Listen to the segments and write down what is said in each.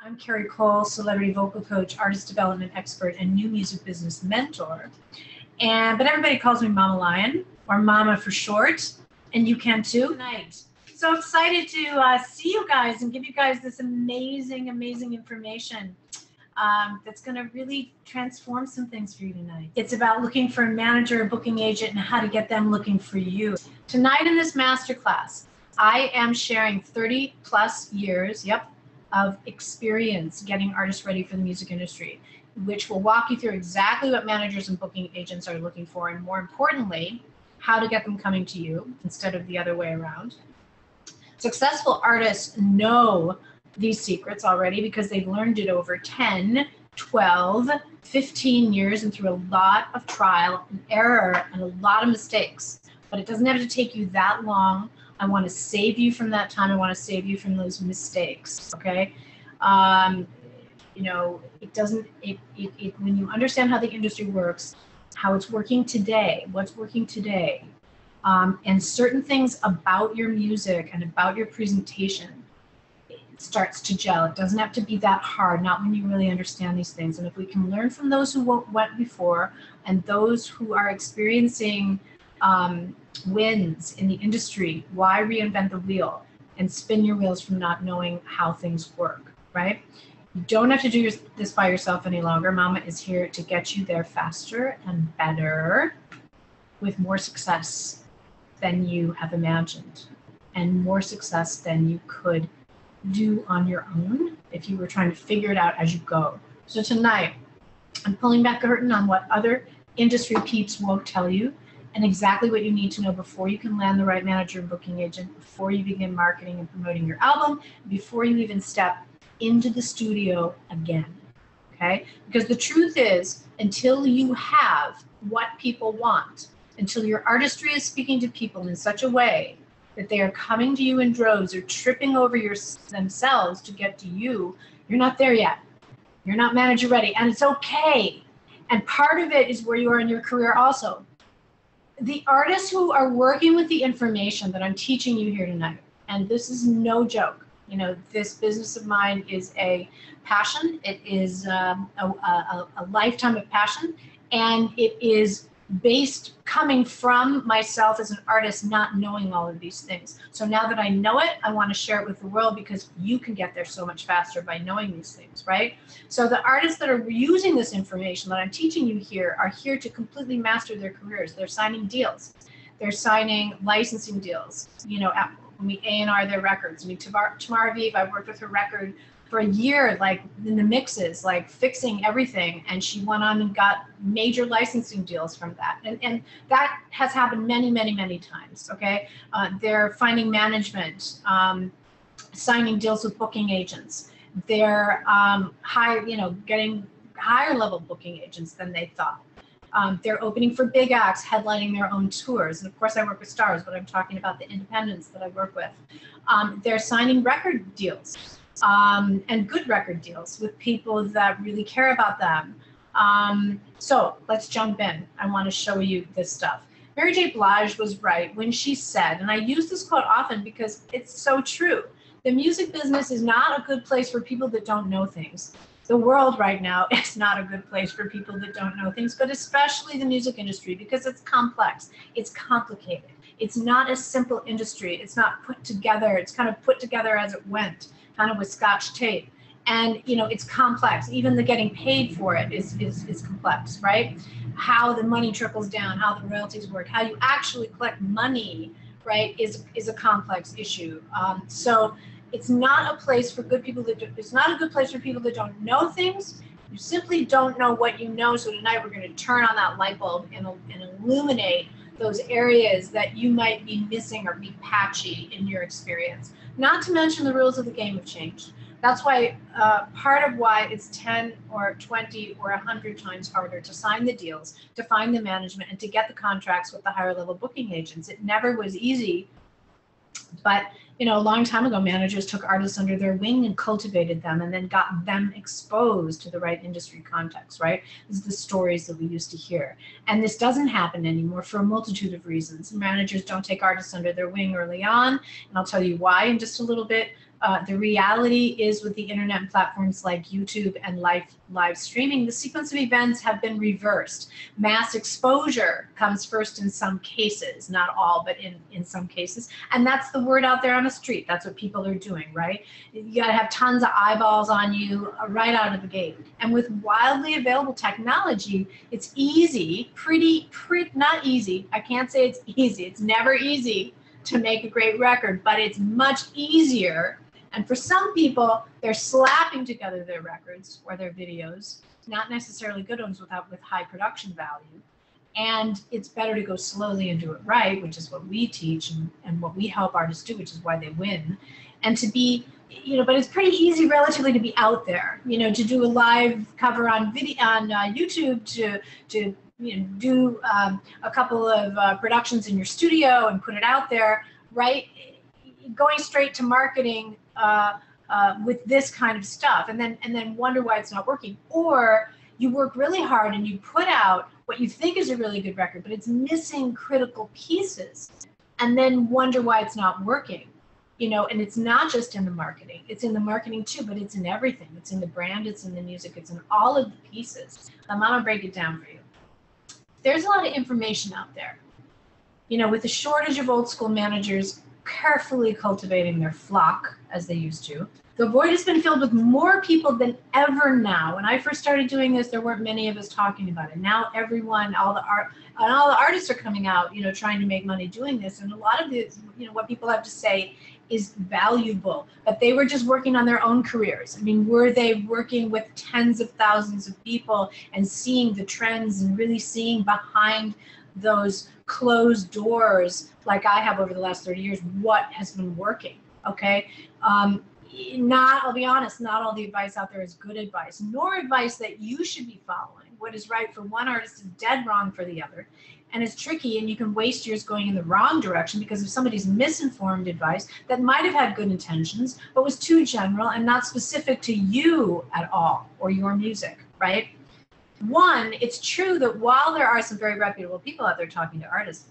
I'm Cari Cole, celebrity vocal coach, artist development expert, and new music business mentor. But everybody calls me Mama Lion, or Mama for short, and you can too. Tonight, so excited to see you guys and give you guys this amazing information that's going to really transform some things for you tonight. It's about looking for a manager, a booking agent, and how to get them looking for you. Tonight in this masterclass, I am sharing 30 plus years, of experience getting artists ready for the music industry, which will walk you through exactly what managers and booking agents are looking for, and more importantly, how to get them coming to you instead of the other way around. Successful artists know these secrets already because they've learned it over 10, 12, 15 years and through a lot of trial and error and a lot of mistakes. But it doesn't have to take you that long. I want to save you from that time. I want to save you from those mistakes, okay? You know, when you understand how the industry works, how it's working today, what's working today, and certain things about your music and about your presentation, it starts to gel. It doesn't have to be that hard, not when you really understand these things. And if we can learn from those who went before and those who are experiencing wins in the industry, why reinvent the wheel and spin your wheels from not knowing how things work, right? You don't have to do this by yourself any longer. Mama is here to get you there faster and better with more success than you have imagined and more success than you could do on your own if you were trying to figure it out as you go. So tonight, I'm pulling back the curtain on what other industry peeps won't tell you, and exactly what you need to know before you can land the right manager and booking agent, before you begin marketing and promoting your album, before you even step into the studio again, okay? Because the truth is, until you have what people want, until your artistry is speaking to people in such a way that they are coming to you in droves or tripping over themselves to get to you, you're not there yet. You're not manager ready, and it's okay. And part of it is where you are in your career also. The artists who are working with the information that I'm teaching you here tonight, and this is no joke, you know, this business of mine is a passion. It is a lifetime of passion, and it is coming from myself as an artist, not knowing all of these things. So now that I know it, I want to share it with the world because you can get there so much faster by knowing these things, right? So the artists that are using this information that I'm teaching you here are here to completely master their careers. They're signing deals. They're signing licensing deals, you know, when we A&R their records. I mean, Tamara Aviv, I worked with her record for a year, like in the mixes, like fixing everything, and she went on and got major licensing deals from that, and that has happened many times. Okay, they're finding management, signing deals with booking agents. They're getting higher level booking agents than they thought. They're opening for big acts, headlining their own tours, and of course I work with stars, but I'm talking about the independents that I work with. They're signing record deals. And good record deals with people that really care about them. So let's jump in. I want to show you this stuff. Mary J. Blige was right when she said, and I use this quote often because it's so true, the music business is not a good place for people that don't know things. The world right now is not a good place for people that don't know things, but especially the music industry, because it's complex, it's complicated. It's not a simple industry. It's not put together. It's kind of put together as it went, kind of with Scotch tape. And, you know, it's complex. Even the getting paid for it is complex, right? How the money trickles down, how the royalties work, how you actually collect money, right, is a complex issue. So it's not a place for good people it's not a good place for people that don't know things. You simply don't know what you know. So tonight we're going to turn on that light bulb and illuminate those areas that you might be missing or be patchy in your experience. Not to mention the rules of the game have changed. That's why part of why it's 10 or 20 or 100 times harder to sign the deals, to find the management, and to get the contracts with the higher level booking agents. It never was easy, but you know, a long time ago, managers took artists under their wing and cultivated them and then got them exposed to the right industry context, right? This is the stories that we used to hear. And this doesn't happen anymore for a multitude of reasons. Managers don't take artists under their wing early on, and I'll tell you why in just a little bit. The reality is, with the internet and platforms like YouTube and live streaming, the sequence of events have been reversed. Mass exposure comes first in some cases, not all, but in some cases. And that's the word out there on the street. That's what people are doing, right? You gotta have tons of eyeballs on you right out of the gate. And with widely available technology, it's easy, not easy. I can't say it's easy. It's never easy to make a great record, but it's much easier. And for some people, they're slapping together their records or their videos, not necessarily good ones with high production value. And it's better to go slowly and do it right, which is what we teach and what we help artists do, which is why they win. And to be, but it's pretty easy relatively to be out there, to do a live cover on YouTube, to do a couple of productions in your studio and put it out there, right? Going straight to marketing with this kind of stuff, and then wonder why it's not working. Or you work really hard and you put out what you think is a really good record, but it's missing critical pieces, and then wonder why it's not working. And it's not just in the marketing. It's in the marketing too, but it's in everything. It's in the brand, it's in the music, it's in all of the pieces. I'm gonna break it down for you. There's a lot of information out there. With the shortage of old school managers carefully cultivating their flock as they used to, the void has been filled with more people than ever now. When I first started doing this, there weren't many of us talking about it. Now everyone, all the artists are coming out, trying to make money doing this. And a lot of this, what people have to say is valuable, but they were just working on their own careers. I mean, were they working with tens of thousands of people and seeing the trends and really seeing behind those closed doors like I have over the last 30 years, what has been working, okay? I'll be honest, not all the advice out there is good advice, nor advice that you should be following. What is right for one artist is dead wrong for the other. And it's tricky, and you can waste years going in the wrong direction because of somebody's misinformed advice that might have had good intentions, but was too general and not specific to you at all or your music, right? One, it's true that while there are some very reputable people out there talking to artists,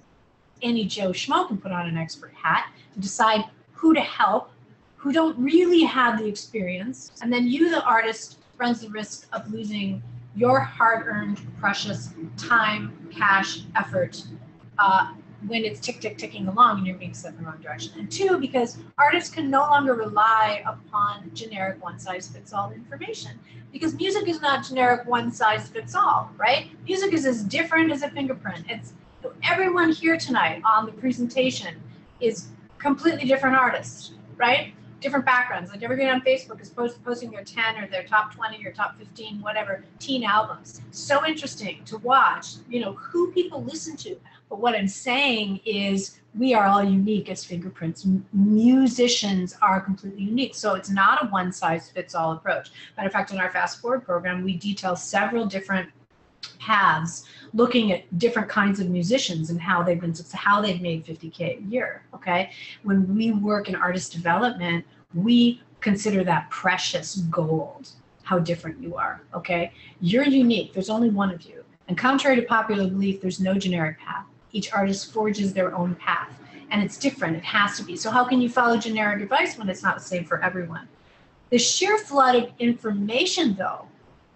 any Joe Schmo can put on an expert hat to decide who to help, who don't really have the experience, and then you, the artist, runs the risk of losing your hard-earned, precious time, cash, effort when it's ticking along and you're being set in the wrong direction. And two, because artists can no longer rely upon generic one-size-fits-all information, because music is not generic one-size-fits-all, right? Music is as different as a fingerprint. Everyone here tonight on the presentation is completely different artists, right? Different backgrounds. Like everybody on Facebook is posting their 10 or their top 20 or top 15, whatever, teen albums. So interesting to watch, who people listen to. But what I'm saying is we are all unique as fingerprints. Musicians are completely unique. So it's not a one-size-fits-all approach. Matter of fact, in our Fast Forward program, we detail several different paths looking at different kinds of musicians and how they've made 50K a year, okay? When we work in artist development, we consider that precious gold, how different you are, okay? You're unique, there's only one of you. And contrary to popular belief, there's no generic path. Each artist forges their own path, and it's different, it has to be. So how can you follow generic advice when it's not the same for everyone? The sheer flood of information, though,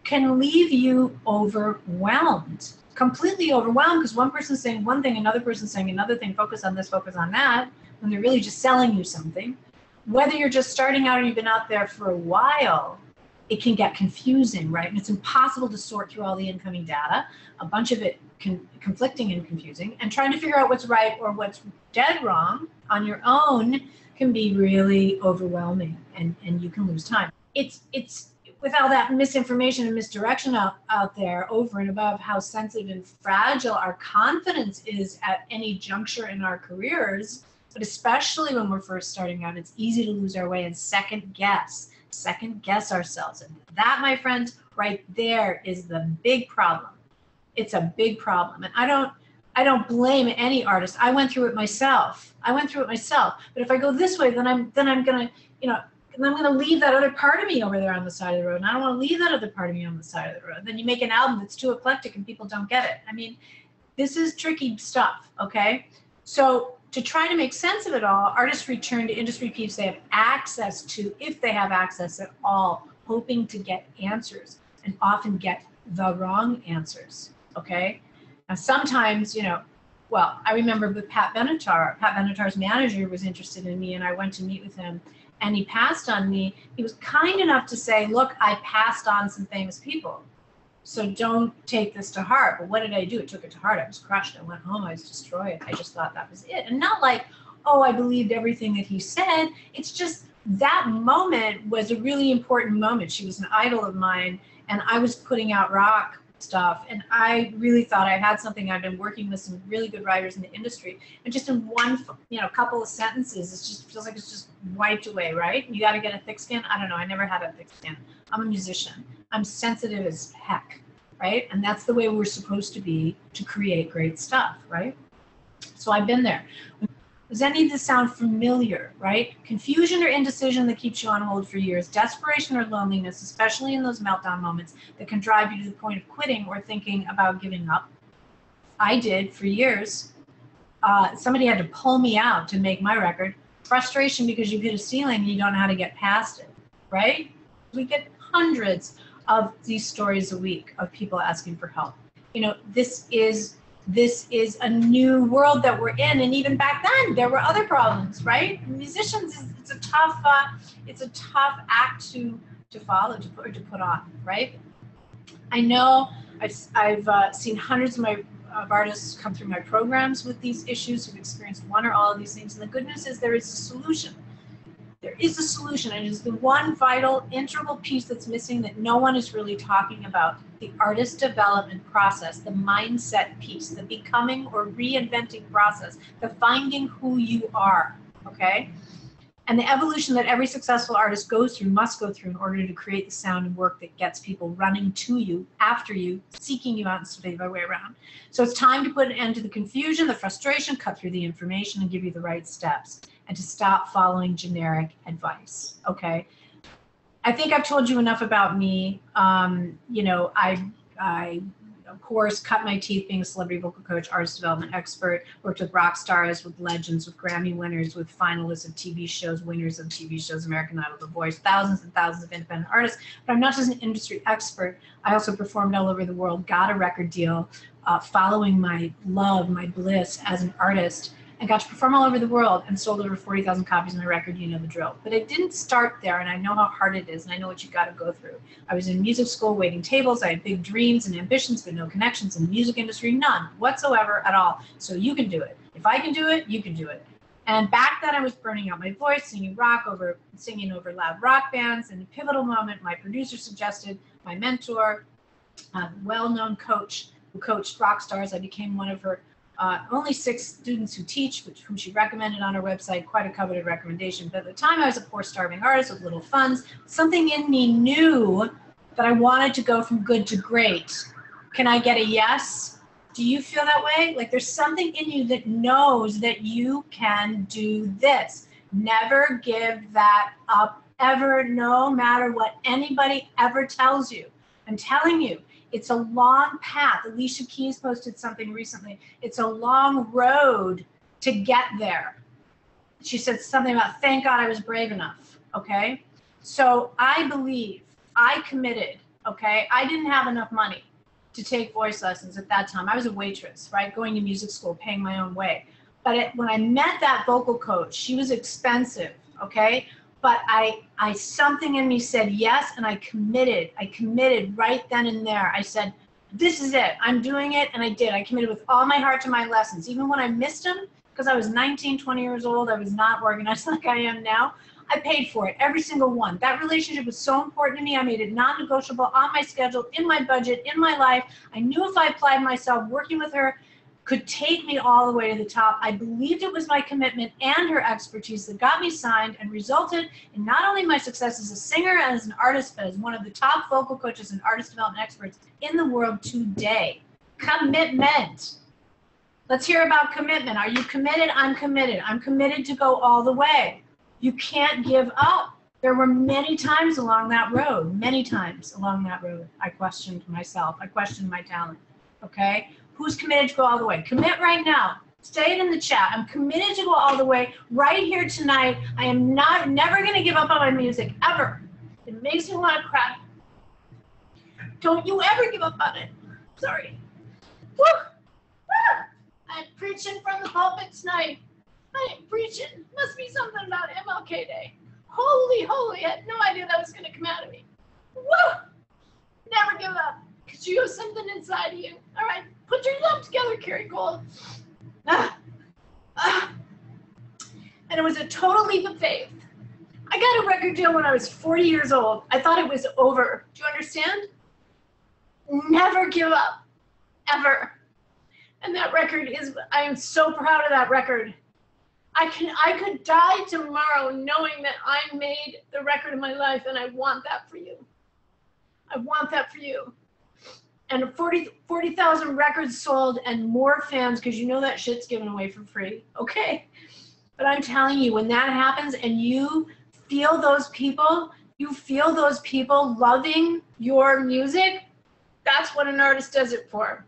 can leave you overwhelmed, completely overwhelmed, because one person's saying one thing, another person's saying another thing, focus on this, focus on that, when they're really just selling you something. Whether you're just starting out or you've been out there for a while, it can get confusing, right? And it's impossible to sort through all the incoming data, a bunch of it conflicting and confusing, and trying to figure out what's right or what's dead wrong on your own can be really overwhelming, and you can lose time. It's with all that misinformation and misdirection out there, over and above how sensitive and fragile our confidence is at any juncture in our careers, but especially when we're first starting out, it's easy to lose our way and second guess ourselves. And that, my friends, right there is the big problem. It's a big problem. And I don't blame any artist. I went through it myself. But if I go this way, then I'm gonna, and I'm going to leave that other part of me over there on the side of the road. And I don't want to leave that other part of me on the side of the road. Then you make an album that's too eclectic and people don't get it. I mean, this is tricky stuff, okay? So to try to make sense of it all, artists return to industry peeps they have access to, if they have access at all, hoping to get answers, and often get the wrong answers, okay? Now sometimes, you know, well, I remember with Pat Benatar's manager was interested in me, and I went to meet with him, and he passed on me. He was kind enough to say, look, I passed on some famous people, so don't take this to heart. But what did I do? I took it to heart. I was crushed. I went home. I was destroyed. I just thought that was it. And not like, oh, I believed everything that he said. It's just that moment was a really important moment. She was an idol of mine, and I was putting out rock stuff, and I really thought I had something. I've been working with some really good writers in the industry, and just in one, you know, couple of sentences, it just feels like it's just wiped away, right? You got to get a thick skin. I don't know. I never had a thick skin. I'm a musician. I'm sensitive as heck, right? And that's the way we're supposed to be to create great stuff, right? So I've been there. Does any of this sound familiar, right? Confusion or indecision that keeps you on hold for years, desperation or loneliness, especially in those meltdown moments that can drive you to the point of quitting or thinking about giving up. I did for years. Somebody had to pull me out to make my record. Frustration because you've hit a ceiling and you don't know how to get past it, right? We get hundreds of these stories a week of people asking for help. You know, this is a new world that we're in, and even back then there were other problems, right? Musicians, it's a tough act to follow, to put on, right? I know I've seen hundreds of artists come through my programs with these issues who've experienced one or all of these things, and the good news is there is a solution. There is a solution, and it is the one vital, integral piece that's missing that no one is really talking about: the artist development process, the mindset piece, the becoming or reinventing process, the finding who you are, okay? And the evolution that every successful artist goes through, must go through, in order to create the sound and work that gets people running to you, after you, seeking you out instead of the other way around. So it's time to put an end to the confusion, the frustration, cut through the information, and give you the right steps, and to stop following generic advice, okay? I think I've told you enough about me. You know, I of course cut my teeth being a celebrity vocal coach, artist development expert, worked with rock stars, with legends, with Grammy winners, with finalists of TV shows, winners of TV shows, American Idol, The Voice, thousands and thousands of independent artists. But I'm not just an industry expert. I also performed all over the world, got a record deal, following my love, my bliss as an artist, and got to perform all over the world and sold over 40,000 copies of my record, you know the drill. But it didn't start there, and I know how hard it is, and I know what you've got to go through. I was in music school waiting tables. I had big dreams and ambitions, but no connections in the music industry, none whatsoever at all. So you can do it. If I can do it, you can do it. And back then I was burning out my voice, singing over loud rock bands. And a pivotal moment, my producer suggested, my mentor, a well-known coach who coached rock stars. I became one of her only 6 students who teach, whom she recommended on her website, quite a coveted recommendation. But at the time I was a poor, starving artist with little funds. Something in me knew that I wanted to go from good to great. Can I get a yes? Do you feel that way? Like there's something in you that knows that you can do this. Never give that up ever, no matter what anybody ever tells you. I'm telling you, it's a long path. Alicia Keys posted something recently. It's a long road to get there. She said something about, thank God I was brave enough, okay? So I believe, I committed, okay? I didn't have enough money to take voice lessons at that time. I was a waitress, right? Going to music school, paying my own way. But when I met that vocal coach, she was expensive, okay? But something in me said yes, and I committed. I committed right then and there. I said, this is it. I'm doing it, and I did. I committed with all my heart to my lessons. Even when I missed them, because I was 19, 20 years old, I was not organized like I am now. I paid for it, every single one. That relationship was so important to me. I made it non-negotiable, on my schedule, in my budget, in my life. I knew if I applied myself, working with her could take me all the way to the top. I believed it was my commitment and her expertise that got me signed and resulted in not only my success as a singer and as an artist, but as one of the top vocal coaches and artist development experts in the world today. Commitment. Let's hear about commitment. Are you committed? I'm committed. I'm committed to go all the way. You can't give up. There were many times along that road, I questioned myself. I questioned my talent, okay? Who's committed to go all the way? Commit right now. Say it in the chat. I'm committed to go all the way right here tonight. I am never going to give up on my music, ever. It makes me want to cry. Don't you ever give up on it. Sorry. Woo! Woo! I'm preaching from the pulpit tonight. I am preaching. Must be something about MLK Day. Holy, holy, I had no idea that was going to come out of me. Woo! Never give up, because you have something inside of you. All right, put yourself together, Cari Cole. And it was a total leap of faith. I got a record deal when I was 40 years old. I thought it was over. Do you understand? Never give up, ever. And that record is, I am so proud of that record. I could die tomorrow knowing that I made the record of my life, and I want that for you. I want that for you. And 40,000 records sold and more fans, because you know that shit's given away for free, okay? But I'm telling you, when that happens and you feel those people loving your music, that's what an artist does it for.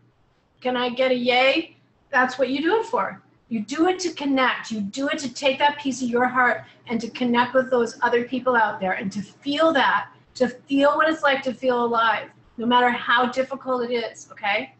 Can I get a yay? That's what you do it for. You do it to connect. You do it to take that piece of your heart and to connect with those other people out there and to feel that, to feel what it's like to feel alive, no matter how difficult it is, okay?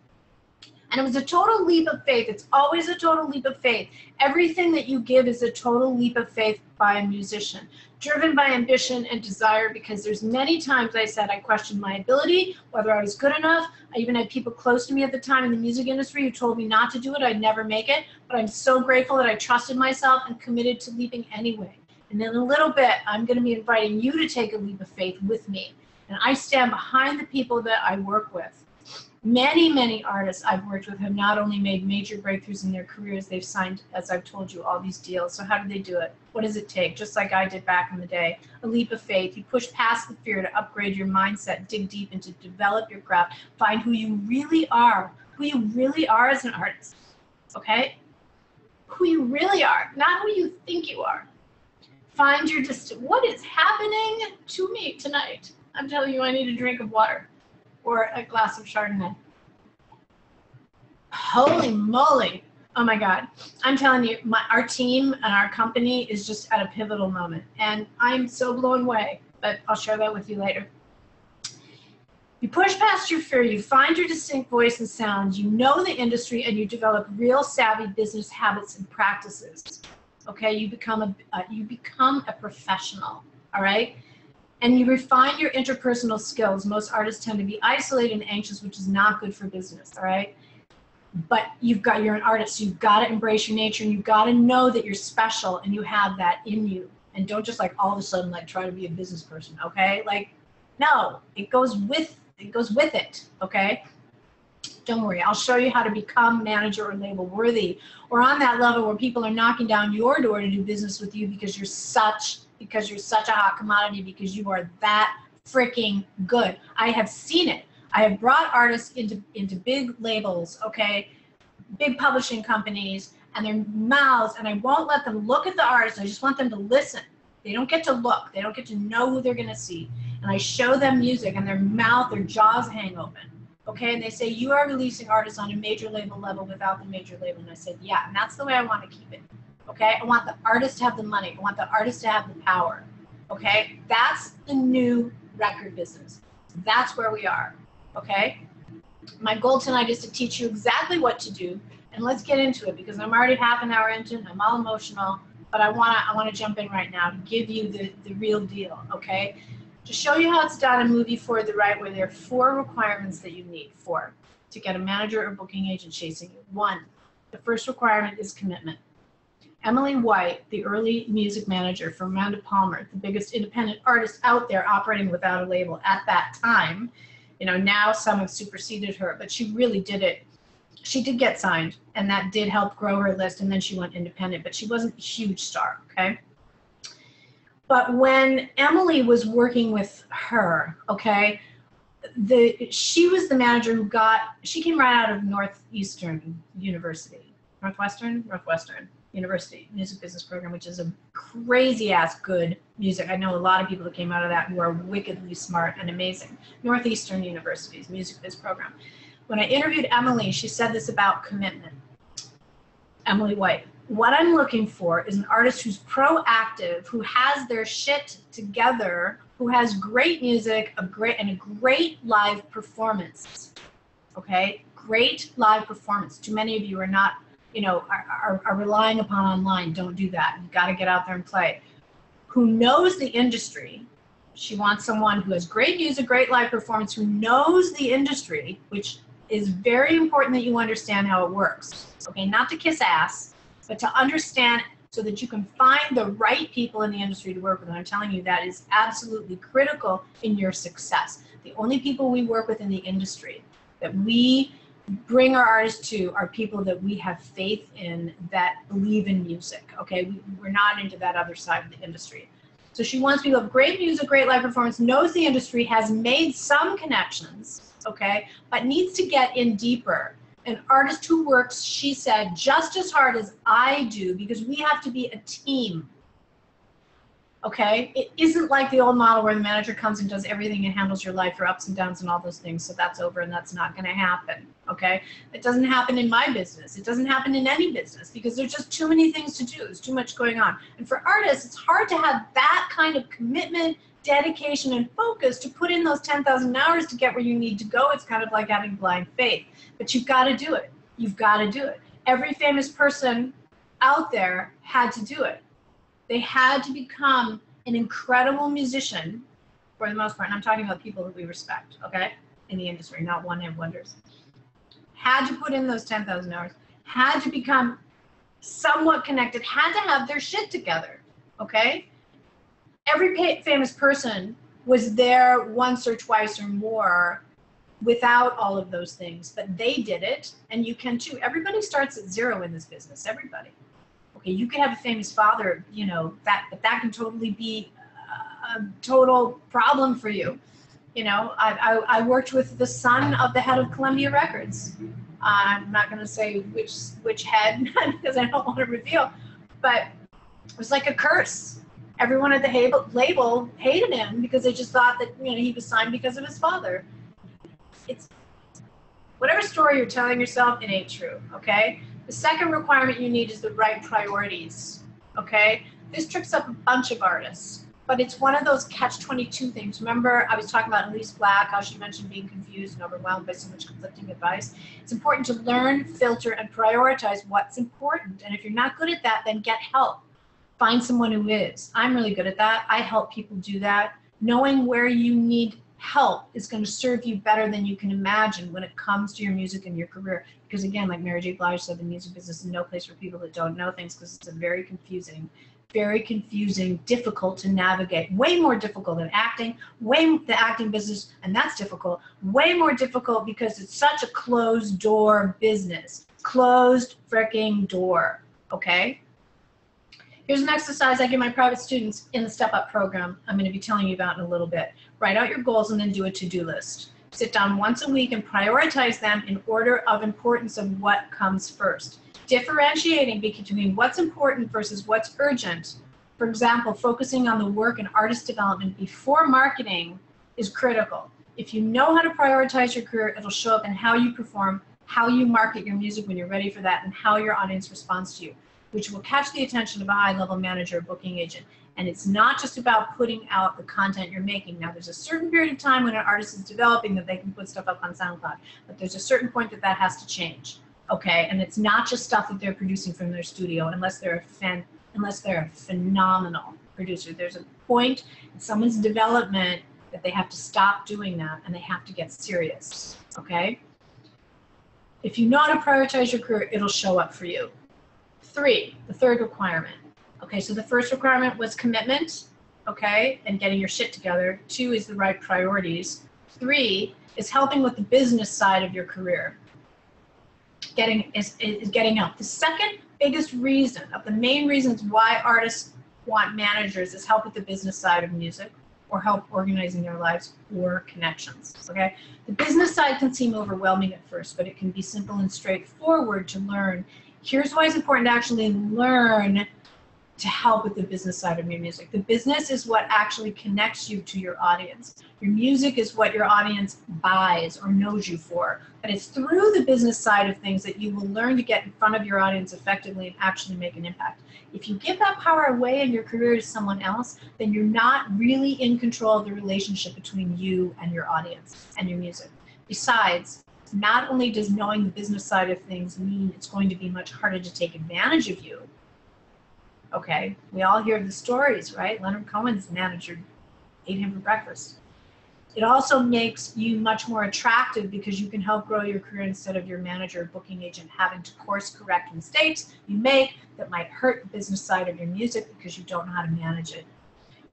And it was a total leap of faith. It's always a total leap of faith. Everything that you give is a total leap of faith by a musician, driven by ambition and desire, because there's many times I said I questioned my ability, whether I was good enough. I even had people close to me at the time in the music industry who told me not to do it. I'd never make it. But I'm so grateful that I trusted myself and committed to leaping anyway. And in a little bit, I'm going to be inviting you to take a leap of faith with me. And I stand behind the people that I work with. Many, many artists I've worked with have not only made major breakthroughs in their careers, they've signed, as I've told you, all these deals. So how do they do it? What does it take? Just like I did back in the day. A leap of faith. You push past the fear to upgrade your mindset, dig deep and to develop your craft, find who you really are as an artist, okay? Who you really are, not who you think you are. Find your what is happening to me tonight? I'm telling you, I need a drink of water or a glass of Chardonnay. Holy moly. Oh my God. I'm telling you, our team and our company is just at a pivotal moment. And I'm so blown away, but I'll share that with you later. You push past your fear, you find your distinct voice and sound, you know the industry, and you develop real savvy business habits and practices. Okay, you become a professional, all right? And you refine your interpersonal skills. Most artists tend to be isolated and anxious, which is not good for business, all right? But you're an artist, so you've got to embrace your nature, and you've got to know that you're special and you have that in you. And don't just like all of a sudden like try to be a business person, okay? Like, no, it goes with it, okay? Don't worry, I'll show you how to become manager or label worthy, or on that level where people are knocking down your door to do business with you because you're such a hot commodity, because you are that freaking good. I have seen it. I have brought artists into big labels, okay, big publishing companies, and their mouths, and I won't let them look at the artist. I just want them to listen. They don't get to look. They don't get to know who they're going to see. And I show them music, and their mouth, their jaws hang open. Okay, and they say, you are releasing artists on a major label level without the major label. And I said, yeah, and that's the way I want to keep it. Okay, I want the artist to have the money. I want the artist to have the power. Okay, that's the new record business. That's where we are. Okay, my goal tonight is to teach you exactly what to do. And let's get into it, because I'm already half an hour into it. I'm all emotional, but I want to jump in right now to give you the real deal. Okay. To show you how it's done and move you forward the right way, there are 4 requirements that you need to get a manager or booking agent chasing you. 1, the first requirement is commitment. Emily White, the early music manager for Amanda Palmer, the biggest independent artist out there operating without a label at that time, you know, now some have superseded her, but she really did it. She did get signed, and that did help grow her list, and then she went independent, but she wasn't a huge star, okay? But when Emily was working with her, okay, she was the manager who she came right out of Northwestern University, music business program, which is a crazy ass good music. I know a lot of people that came out of that who are wickedly smart and amazing. Northeastern University's music biz program. When I interviewed Emily, she said this about commitment. Emily White. What I'm looking for is an artist who's proactive, who has their shit together, who has great music, a great live performance. Okay, great live performance. Too many of you are not, are relying upon online. Don't do that. You've got to get out there and play. Who knows the industry. She wants someone who has great music, great live performance, who knows the industry, which is very important that you understand how it works. Okay, not to kiss ass, but to understand so that you can find the right people in the industry to work with. And I'm telling you, that is absolutely critical in your success. The only people we work with in the industry that we bring our artists to are people that we have faith in, that believe in music. Okay, we're not into that other side of the industry. So she wants people with great music, great live performance, knows the industry, has made some connections, okay, but needs to get in deeper. An artist who works, she said, just as hard as I do, because we have to be a team. Okay, it isn't like the old model where the manager comes and does everything and handles your life, your ups and downs and all those things. So that's over, and that's not going to happen. Okay, it doesn't happen in my business. It doesn't happen in any business because there's just too many things to do. There's too much going on. And for artists, it's hard to have that kind of commitment, dedication, and focus to put in those 10,000 hours to get where you need to go. It's kind of like having blind faith, but you've got to do it. You've got to do it. Every famous person out there had to do it. They had to become an incredible musician for the most part. And I'm talking about people that we respect, okay, in the industry, not one-hit wonders. Had to put in those 10,000 hours, had to become somewhat connected, had to have their shit together, okay? Every famous person was there once or twice or more without all of those things, but they did it, and you can too. Everybody starts at zero in this business, everybody. Okay, you could have a famous father, but that can totally be a total problem for you. I worked with the son of the head of Columbia Records. I'm not going to say which head because I don't want to reveal, but it was like a curse. Everyone at the label hated him because they just thought that he was signed because of his father. It's whatever story you're telling yourself, it ain't true. Okay. The second requirement you need is the right priorities, okay? This trips up a bunch of artists, but it's one of those catch-22 things. Remember, I was talking about Elise Black, how she mentioned being confused and overwhelmed by so much conflicting advice. It's important to learn, filter, and prioritize what's important. And if you're not good at that, then get help. Find someone who is. I'm really good at that. I help people do that. Knowing where you need help is going to serve you better than you can imagine when it comes to your music and your career. Because again, like Mary J. Blige said, the music business is no place for people that don't know things, because it's a very confusing, difficult to navigate. Way more difficult than acting, the acting business, and that's difficult. Way more difficult because it's such a closed door business. Closed freaking door, okay? Here's an exercise I give my private students in the Step Up program I'm going to be telling you about in a little bit. Write out your goals and then do a to-do list. Sit down once a week and prioritize them in order of importance of what comes first. Differentiating between what's important versus what's urgent. For example, focusing on the work and artist development before marketing is critical. If you know how to prioritize your career, it'll show up in how you perform, how you market your music when you're ready for that, and how your audience responds to you, which will catch the attention of a high-level manager or booking agent. And it's not just about putting out the content you're making. Now, there's a certain period of time when an artist is developing that they can put stuff up on SoundCloud, but there's a certain point that has to change, okay? And it's not just stuff that they're producing from their studio, unless they're a phenomenal producer. There's a point in someone's development that they have to stop doing that, and they have to get serious, okay? If you know how to prioritize your career, it'll show up for you. 3, the third requirement. Okay, so the first requirement was commitment, okay, and getting your shit together. 2 is the right priorities. 3 is helping with the business side of your career. Getting help. The second biggest reason, of the main reasons why artists want managers, is help with the business side of music, or help organizing their lives, or connections, okay? The business side can seem overwhelming at first, but it can be simple and straightforward to learn. Here's why it's important to actually learn to help with the business side of your music. The business is what actually connects you to your audience. Your music is what your audience buys or knows you for. But it's through the business side of things that you will learn to get in front of your audience effectively and actually make an impact. If you give that power away in your career to someone else, then you're not really in control of the relationship between you and your audience and your music. Besides, not only does knowing the business side of things mean it's going to be much harder to take advantage of you. Okay, we all hear the stories, right? Leonard Cohen's manager ate him for breakfast. It also makes you much more attractive because you can help grow your career instead of your manager or booking agent having to course correct mistakes you make that might hurt the business side of your music because you don't know how to manage it.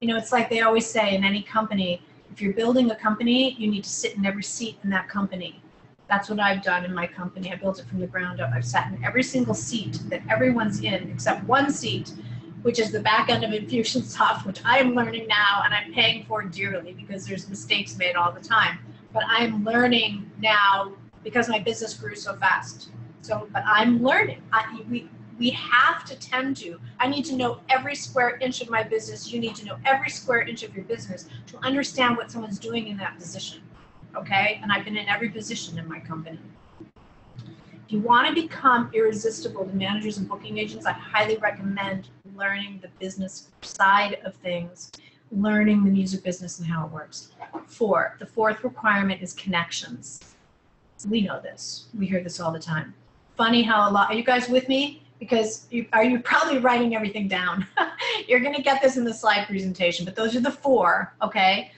You know, it's like they always say in any company, if you're building a company, you need to sit in every seat in that company. That's what I've done in my company. I built it from the ground up. I've sat in every single seat that everyone's in except one seat, which is the back end of Infusionsoft, which I am learning now and I'm paying for dearly because there's mistakes made all the time. But I'm learning now because my business grew so fast. But I'm learning. We have to tend to. I need to know every square inch of my business. You need to know every square inch of your business to understand what someone's doing in that position. Okay? And I've been in every position in my company. If you want to become irresistible to managers and booking agents, I highly recommend learning the business side of things, learning the music business and how it works. The fourth requirement is connections. We know this. We hear this all the time. Funny how are you guys with me? Because you're probably writing everything down. You're going to get this in the slide presentation, but those are the four, okay?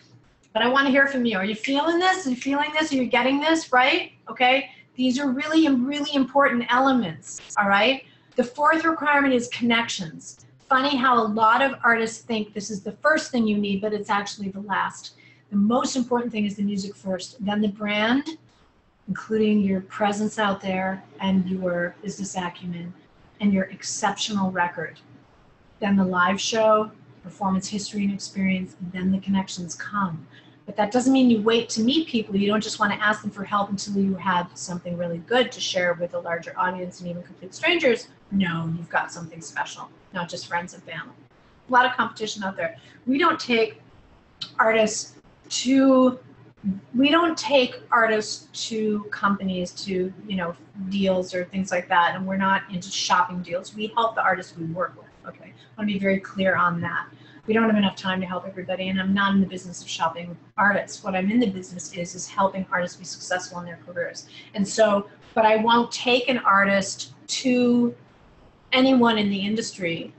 But I want to hear from you. Are you feeling this? Are you feeling this? Are you getting this, right? Okay? These are really, really important elements, all right? The fourth requirement is connections. Funny how a lot of artists think this is the first thing you need, but it's actually the last. The most important thing is the music first, then the brand, including your presence out there and your business acumen and your exceptional record. Then the live show, performance history and experience, and then the connections come. But that doesn't mean you wait to meet people. You don't just want to ask them for help until you have something really good to share with a larger audience and even complete strangers. No, you've got something special, not just friends and family. A lot of competition out there. We don't take artists to companies to, deals or things like that, and we're not into shopping deals. We help the artists we work with, okay? I want to be very clear on that. We don't have enough time to help everybody, and I'm not in the business of shopping artists. What I'm in the business is helping artists be successful in their careers. And so, but I won't take an artist to anyone in the industry.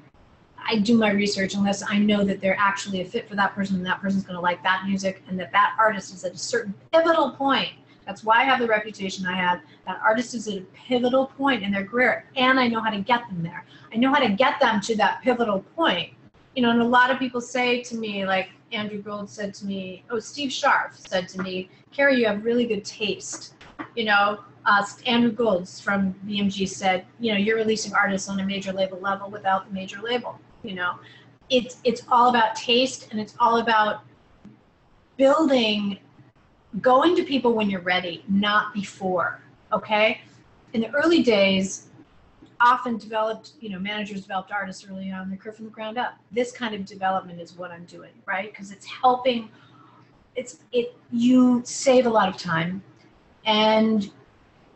I do my research unless I know that they're actually a fit for that person and that person's going to like that music and that artist is at a certain pivotal point. That's why I have the reputation I have. That artist is at a pivotal point in their career, and I know how to get them there. I know how to get them to that pivotal point. And a lot of people say to me, like Andrew Gold said to me, Steve Scharf said to me, Cari, you have really good taste. Andrew Gold from BMG said, you're releasing artists on a major label level without the major label. It's all about taste, and it's all about going to people when you're ready, not before, okay? In the early days, often managers developed artists early on in their career from the ground up. This kind of development is what I'm doing, right? Because it's helping, you save a lot of time. And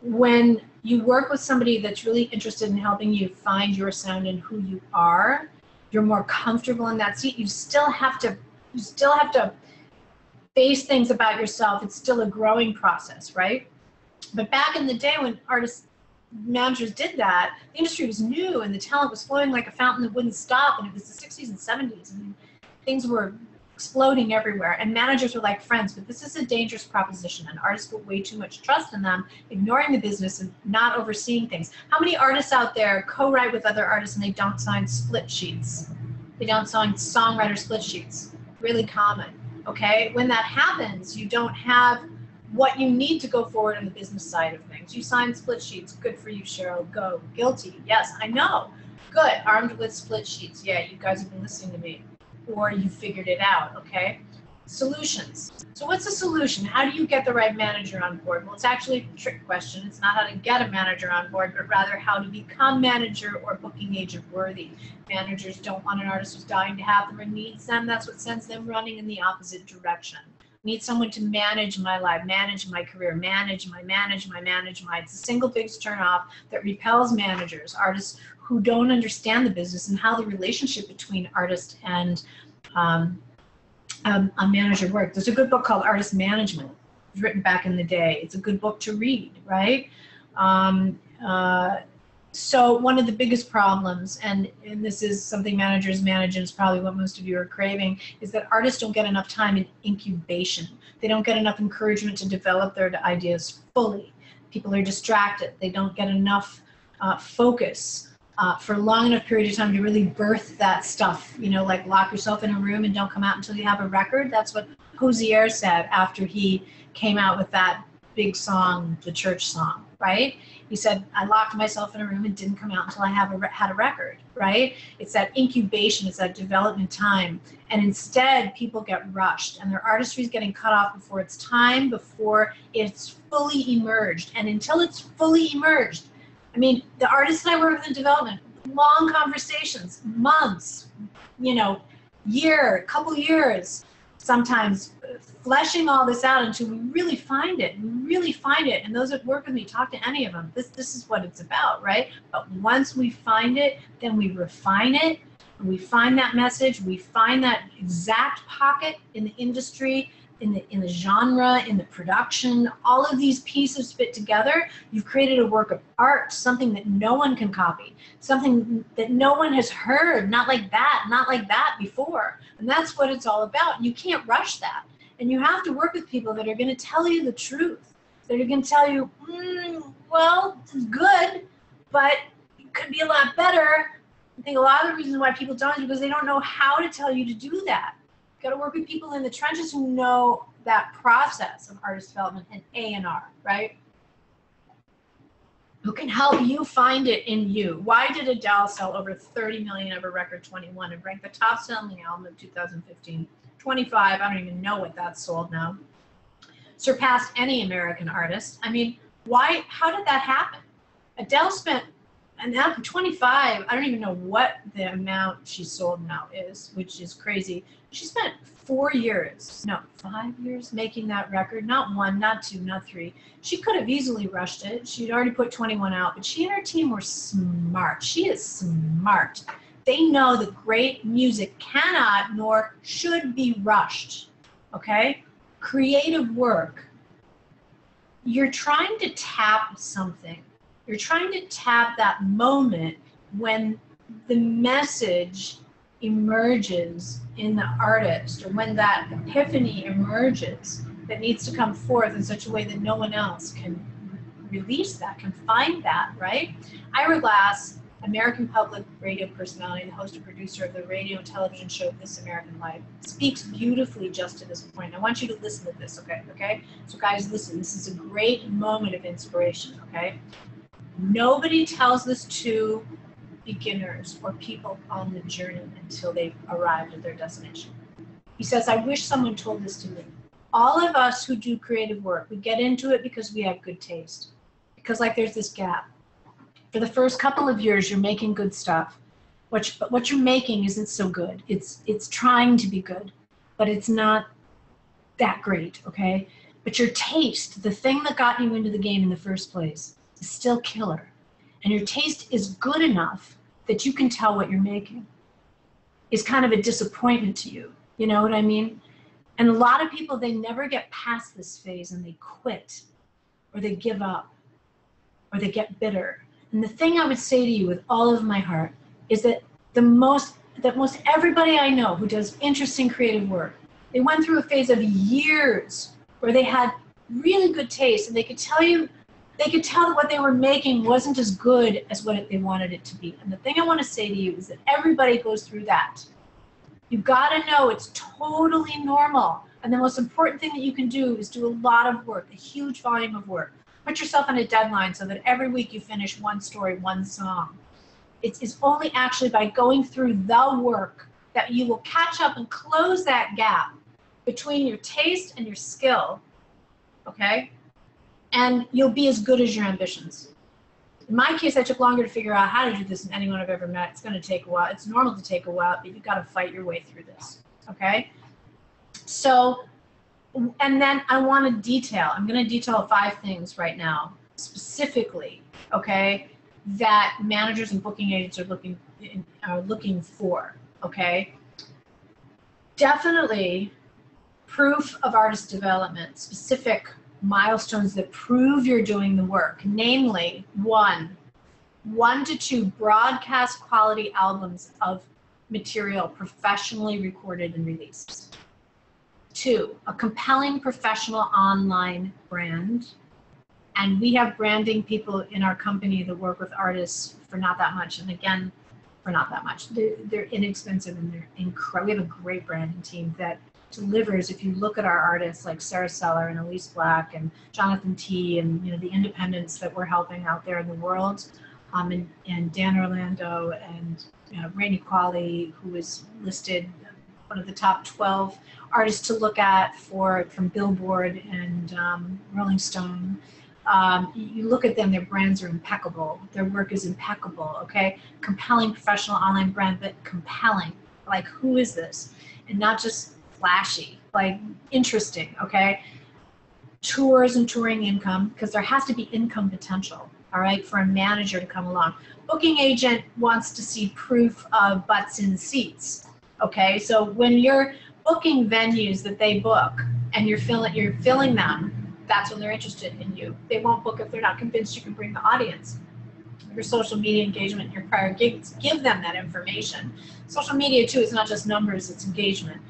when you work with somebody that's really interested in helping you find your sound and who you are, you're more comfortable in that seat. You still have to face things about yourself. It's still a growing process, right? But back in the day when managers did that, the industry was new and the talent was flowing like a fountain that wouldn't stop, and it was the 60s and 70s. I mean, things were exploding everywhere, and managers were like friends. But this is a dangerous proposition, and artists put way too much trust in them, ignoring the business and not overseeing things. How many artists out there co-write with other artists and they don't sign split sheets? They don't sign songwriter split sheets. Really common, okay? When that happens, you don't have what you need to go forward on the business side of things. You sign split sheets. Good for you, Cheryl. Go. Guilty. Yes, I know. Good. Armed with split sheets. Yeah, you guys have been listening to me. Or you figured it out, okay? Solutions. So what's the solution? How do you get the right manager on board? Well, it's actually a trick question. It's not how to get a manager on board, but rather how to become manager or booking agent worthy. Managers don't want an artist who's dying to have them or needs them. That's what sends them running in the opposite direction. Need someone to manage my life, manage my career, manage my. It's the single biggest turnoff that repels managers, artists who don't understand the business and how the relationship between artist and a manager work. There's a good book called Artist Management. It was written back in the day. It's a good book to read, right? So one of the biggest problems, and this is something managers manage, and it's probably what most of you are craving, is that artists don't get enough time in incubation. They don't get enough encouragement to develop their ideas fully. People are distracted. They don't get enough focus for a long enough period of time to really birth that stuff, you know, like lock yourself in a room and don't come out until you have a record. That's what Hozier said after he came out with that big song, the church song, right? He said, I locked myself in a room and didn't come out until I had a record, right? It's that incubation, it's that development time. And instead, people get rushed, and their artistry is getting cut off before it's time, before it's fully emerged. And until it's fully emerged, I mean, the artists that I work with in development, long conversations, months, you know, year, couple years, sometimes fleshing all this out until we really find it. And those that work with me, talk to any of them. This is what it's about, right? But once we find it, then we refine it. And we find that message. We find that exact pocket in the industry, in the genre, in the production. All of these pieces fit together. You've created a work of art, something that no one can copy, something that no one has heard, not like that before. And that's what it's all about. You can't rush that. And you have to work with people that are going to tell you the truth. That are going to tell you, well, it's good, but it could be a lot better. I think a lot of the reasons why people don't is because they don't know how to tell you to do that. You've got to work with people in the trenches who know that process of artist development and A&R, right? Who can help you find it in you. Why did Adele sell over 30 million of her record 21 and rank the top selling album of 2015? 25, I don't even know what that's sold now. Surpassed any American artist. I mean, why, how did that happen? Adele spent, and now 25, I don't even know what the amount she sold now is, which is crazy. She spent 5 years making that record. Not 1, not 2, not 3. She could have easily rushed it. She'd already put 21 out, but she and her team were smart. She is smart. They know that great music cannot nor should be rushed, okay? Creative work, you're trying to tap something. You're trying to tap that moment when the message emerges in the artist, or when that epiphany emerges that needs to come forth in such a way that no one else can release that, can find that, right? Ira Glass, American public radio personality, and the host and producer of the radio and television show This American Life, speaks beautifully just to this point. I want you to listen to this, okay? So guys, listen, this is a great moment of inspiration, okay? Nobody tells this to beginners or people on the journey until they've arrived at their destination. He says, I wish someone told this to me. All of us who do creative work, we get into it because we have good taste. Because like there's this gap. For the first couple of years, you're making good stuff. But what you're making isn't so good. It's trying to be good, but it's not that great, okay? But your taste, the thing that got you into the game in the first place, is still killer. And your taste is good enough that you can tell what you're making. It's kind of a disappointment to you. You know what I mean? And a lot of people, they never get past this phase and they quit, or they give up, or they get bitter. And the thing I would say to you with all of my heart is that most everybody I know who does interesting creative work, they went through a phase of years where they had really good taste, and they could tell that what they were making wasn't as good as what they wanted it to be. And the thing I want to say to you is that everybody goes through that. You've got to know it's totally normal. And the most important thing that you can do is do a lot of work, a huge volume of work. Put yourself on a deadline so that every week you finish one story, one song. It's only actually by going through the work that you will catch up and close that gap between your taste and your skill, okay? And you'll be as good as your ambitions. In my case, I took longer to figure out how to do this than anyone I've ever met. It's going to take a while. It's normal to take a while, but you've got to fight your way through this, okay? So, and then I want to detail. I'm going to detail 5 things right now, specifically, okay, that managers and booking agents are looking for, okay? Definitely proof of artist development, specific milestones that prove you're doing the work, namely 1 to 2 broadcast quality albums of material professionally recorded and released. 2, a compelling professional online brand. And we have branding people in our company that work with artists for not that much. And again, for not that much. They're inexpensive and they're incredible. We have a great branding team that delivers. If you look at our artists like Sarah Seller and Elise Black and Jonathan T. and the independents that we're helping out there in the world, and Dan Orlando and Rainey Qualley, who is listed one of the top 12 artists to look at from Billboard and Rolling Stone. You look at them, their brands are impeccable. Their work is impeccable, okay? Compelling professional online brand, but compelling. Like, who is this? And not just flashy, like interesting, okay? Tours and touring income, because there has to be income potential, all right, for a manager to come along. Booking agent wants to see proof of butts in seats, okay? So when you're booking venues that they book and you're filling them, that's when they're interested in you. They won't book if they're not convinced you can bring the audience. Your social media engagement, your prior gigs, give them that information. Social media too is not just numbers, it's engagement.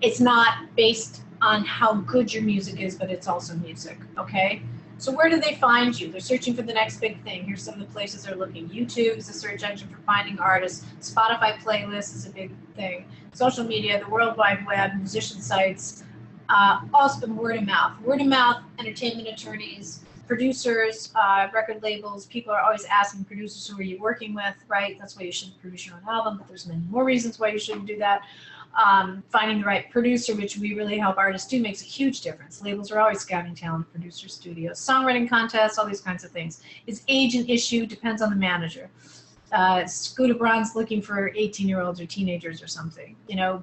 It's not based on how good your music is, but it's also music, okay? So where do they find you? They're searching for the next big thing. Here's some of the places they're looking. YouTube is a search engine for finding artists. Spotify playlists is a big thing. Social media, the World Wide Web, musician sites, also word of mouth. Word of mouth, entertainment attorneys, producers, record labels. People are always asking producers, who are you working with, right? That's why you shouldn't produce your own album, but there's many more reasons why you shouldn't do that. Finding the right producer, which we really help artists do, makes a huge difference. Labels are always scouting talent, producer studios, songwriting contests, all these kinds of things. Is age an issue? Depends on the manager. Scooter Braun's looking for 18-year-olds or teenagers or something,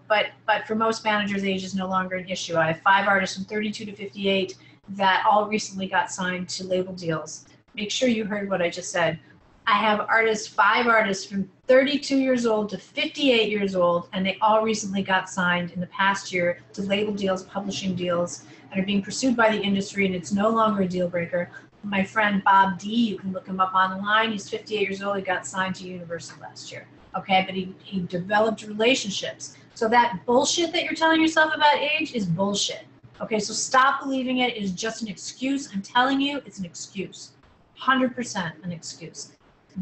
but for most managers, age is no longer an issue. I have 5 artists from 32 to 58 that all recently got signed to label deals. Make sure you heard what I just said. I have 5 artists from 32 years old to 58 years old, and they all recently got signed in the past year to label deals, publishing deals, and are being pursued by the industry, and it's no longer a deal breaker. My friend Bob D, you can look him up online. He's 58 years old. He got signed to Universal last year. Okay, but he developed relationships. So that bullshit that you're telling yourself about age is bullshit. Okay, so stop believing it. It is just an excuse. I'm telling you, it's an excuse. 100% an excuse.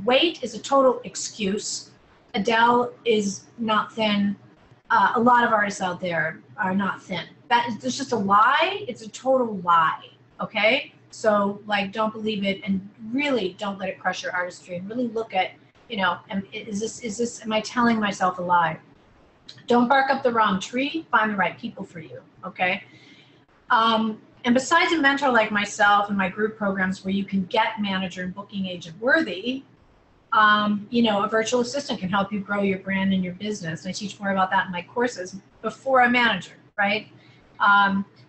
Weight is a total excuse. Adele is not thin. A lot of artists out there are not thin. It's just a lie. It's a total lie. Okay? So, don't believe it, and really don't let it crush your artistry, and really look at, am I telling myself a lie? Don't bark up the wrong tree. Find the right people for you, okay? And besides a mentor like myself and my group programs where you can get manager and booking agent worthy, a virtual assistant can help you grow your brand and your business. I teach more about that in my courses before a manager, right?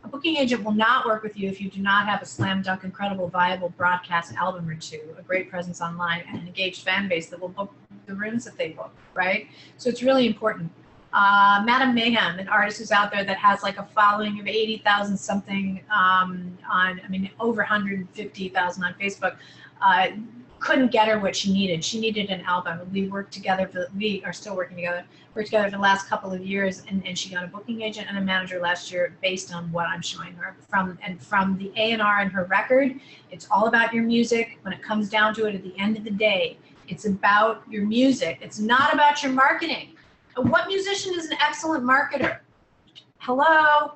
A booking agent will not work with you if you do not have a slam dunk, incredible, viable broadcast album or 2, a great presence online, and an engaged fan base that will book the rooms that they book, right? So it's really important. Madam Mayhem, an artist who's out there that has a following of 80,000 something over 150,000 on Facebook, couldn't get her what she needed. She needed an album. We worked together, we are still working together, worked together for the last couple of years, and she got a booking agent and a manager last year based on what I'm showing her. From the A&R and her record, it's all about your music. When it comes down to it, at the end of the day, it's about your music. It's not about your marketing. What musician is an excellent marketer? Hello?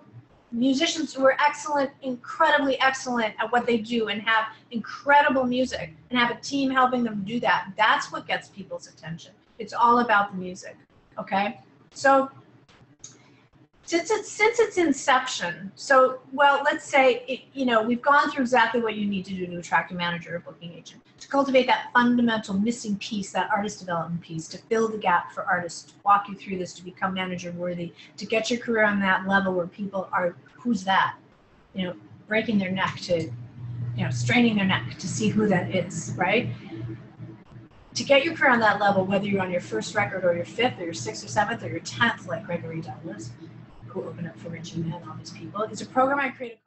Musicians who are excellent, incredibly excellent at what they do and have incredible music and have a team helping them do that. That's what gets people's attention. It's all about the music, okay? So Since its inception, so, well, let's say, we've gone through exactly what you need to do to attract a manager or booking agent, to cultivate that fundamental missing piece, that artist development piece, to fill the gap for artists, to walk you through this, to become manager worthy, to get your career on that level where people are, who's that? Breaking their neck to, straining their neck to see who that is, right? To get your career on that level, whether you're on your first record or your fifth or your sixth or seventh or your 10th, like Gregory Douglas, who opened up for Richie Man, all these people, is a program I created